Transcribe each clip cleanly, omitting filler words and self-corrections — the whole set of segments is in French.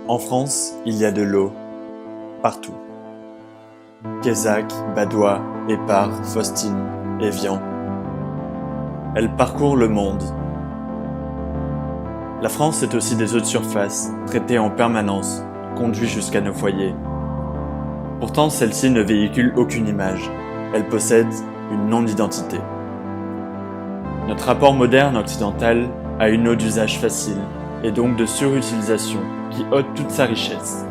En France, il y a de l'eau, partout. Quézac, Badois, Épars, Faustine, Évian. Elle parcourt le monde. La France, c'est aussi des eaux de surface, traitées en permanence, conduites jusqu'à nos foyers. Pourtant, celle-ci ne véhicule aucune image. Elle possède une non-identité. Notre rapport moderne occidental a une eau d'usage facile, et donc de surutilisation, qui ôte toute sa richesse.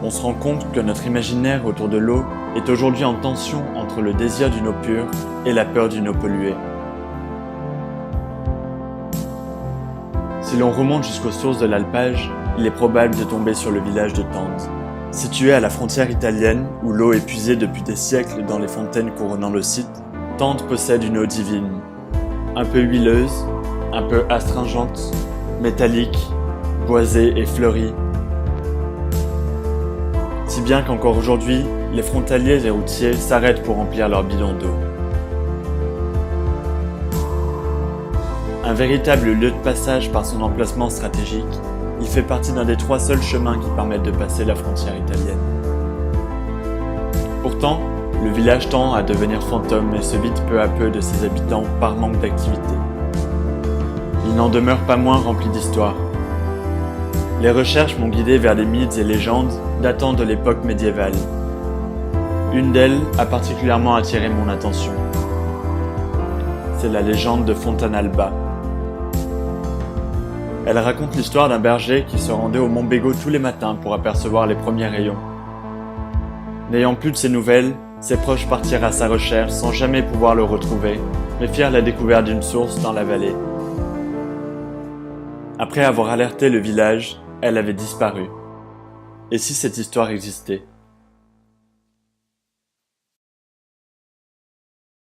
On se rend compte que notre imaginaire autour de l'eau est aujourd'hui en tension entre le désir d'une eau pure et la peur d'une eau polluée. Si l'on remonte jusqu'aux sources de l'alpage, il est probable de tomber sur le village de Tende. Situé à la frontière italienne, où l'eau est puisée depuis des siècles dans les fontaines couronnant le site, Tende possède une eau divine, un peu huileuse, un peu astringente, métallique, boisée et fleurie. Si bien qu'encore aujourd'hui, les frontaliers et routiers s'arrêtent pour remplir leurs bidons d'eau. Un véritable lieu de passage par son emplacement stratégique, il fait partie d'un des 3 seuls chemins qui permettent de passer la frontière italienne. Pourtant, le village tend à devenir fantôme et se vide peu à peu de ses habitants par manque d'activité. Il n'en demeure pas moins rempli d'histoire. Les recherches m'ont guidé vers des mythes et légendes datant de l'époque médiévale. Une d'elles a particulièrement attiré mon attention. C'est la légende de Fontanalba. Elle raconte l'histoire d'un berger qui se rendait au Mont Bégaud tous les matins pour apercevoir les premiers rayons. N'ayant plus de ses nouvelles, ses proches partirent à sa recherche sans jamais pouvoir le retrouver, mais firent la découverte d'une source dans la vallée. Après avoir alerté le village, elle avait disparu. Et si cette histoire existait ?